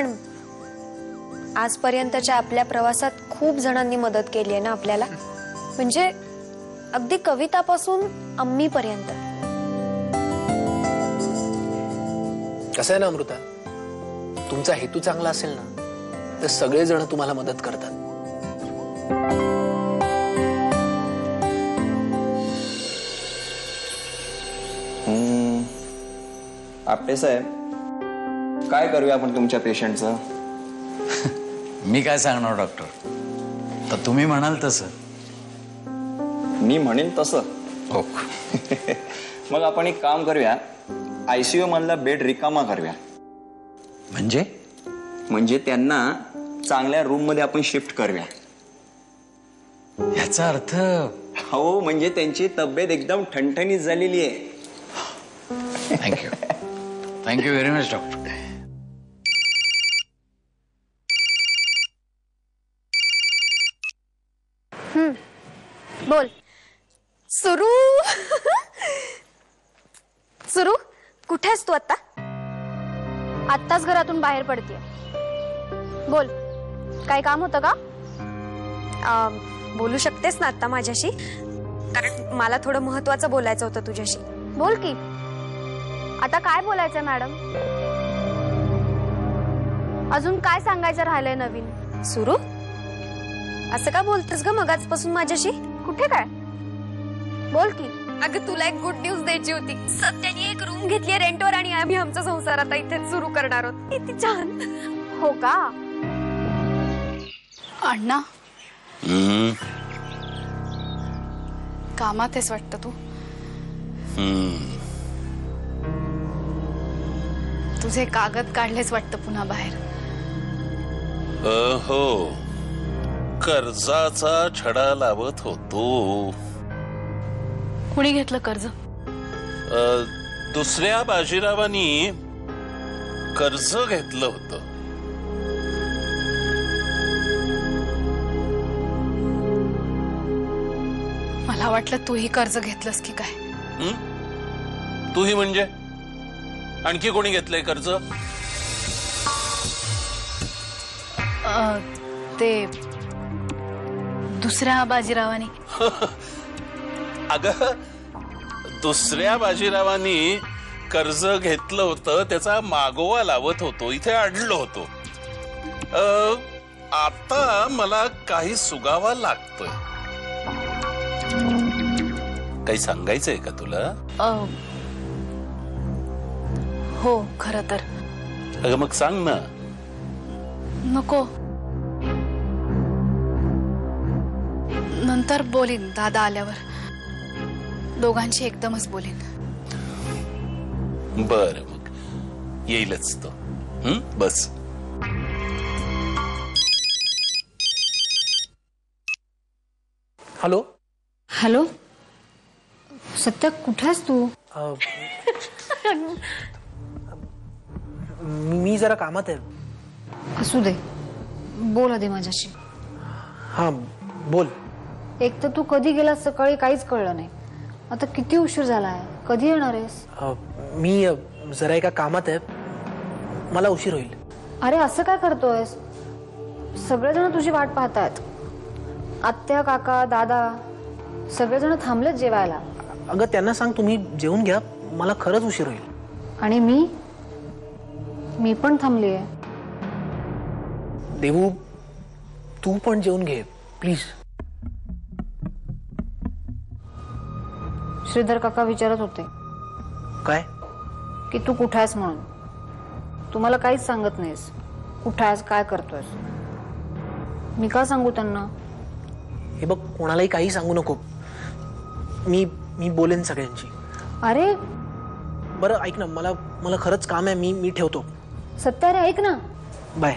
पण आजपर्यंतच्या आपल्या प्रवासात खूप जणांनी मदत केली आहे ना आपल्याला, म्हणजे अगदी कवितापासून अम्मीपर्यंत. कसं आहे ना अमृता, तुमचा हेतू चांगला असेल ना तर सगळेजण तुम्हाला मदत करतात. आपटे साहेब, काय करूया आपण तुमच्या पेशंटचं? मी काय सांगणार डॉक्टर, तर तुम्ही म्हणाल तसं. मी म्हणेन तसं. हो. मग आपण एक काम करूया, आयसीयू मधला बेड रिकामा करूया. म्हणजे त्यांना चांगल्या रूम मध्ये आपण शिफ्ट करूया. याचा अर्थ? हो, म्हणजे त्यांची तब्येत एकदम ठणठणीत झालेली आहे. Thank you, thank you very much doctor. बोल. सुरू. सुरू, कुठेस तू आता? आत्ताच घरातून बाहेर पडते. बोल, काय काम होतं का? बोलू शकतेस ना आता माझ्याशी? कारण मला थोडं महत्वाचं बोलायचं होतं तुझ्याशी. बोल की. आता काय बोलायचंय मॅडम? अजून काय सांगायचं राहिलंय नवीन? सुरू, असं का बोलतेस ग मगाचपासून माझ्याशी? कुठे काय? बोल की. अगं तुला एक गुड न्यूज द्यायची होती. सत्याने एक रूम घेतली रेंटवर आणि आम्ही आमचा संसार आता इथेच सुरू करणार आहोत. किती छान. हो का? अण्णा, कामात आहेस वाटतं तू. तुझे कागद काढलेच वाटतं पुन्हा बाहेर. हो, कर्जाचा छडा लावत होतो. कुणी घेतलं कर्ज? दुसऱ्या बाजीरावांनी कर्ज घेतलं होतं. मला वाटलं तूही कर्ज घेतलंस की काय. तूही म्हणजे? आणखी कोणी घेतलंय कर्ज? ते दुसऱ्या बाजीरावानी. अगं, दुसऱ्या बाजीरावांनी कर्ज घेतलं होतं, त्याचा मागोवा लावत होतो, इथे अडलो होतो. आता मला काही सुगावा लागतोय. काही सांगायचंय का तुला? हो, खरं तर. अगं मग सांग ना. नको, नंतर बोलीन दादा आल्यावर. दोघांशी एकदमच बोलीन. बरं, मग येईलच तो. बस. हॅलो. हॅलो, सत्या कुठे आहेस तू? मी जरा कामात आहे. असू दे, बोल आधी माझ्याशी. हा बोल. एक तर तू कधी गेलास सकाळी काहीच कळलं नाही. आता किती उशीर झालाय, कधी येणार आहेस? मी जरा एका कामात आहे, मला उशीर होईल. अरे असं काय करतोयस? सगळेजण तुझी वाट पाहतायत. आत्या, काका, दादा सगळेजण थांबलेत जेवायला. अगं त्यांना सांग तुम्ही जेवून घ्या, मला खरंच उशीर होईल. आणि मी पण थांबली आहे. देवू, तू पण जेवून घे प्लीज. श्रीधर काका विचारत होते. काय? की तू कुठे आहेस म्हणून. तू मला काहीच सांगत नाहीस. कुठे आहेस, काय करतोयस? मी का सांगू त्यांना? हे बघ, कोणालाही काही सांगू नको. मी बोलेन सगळ्यांची. अरे बरं ऐक ना, मला खरंच काम आहे. मी ठेवतो. सत्या रे, ऐक ना. बाय.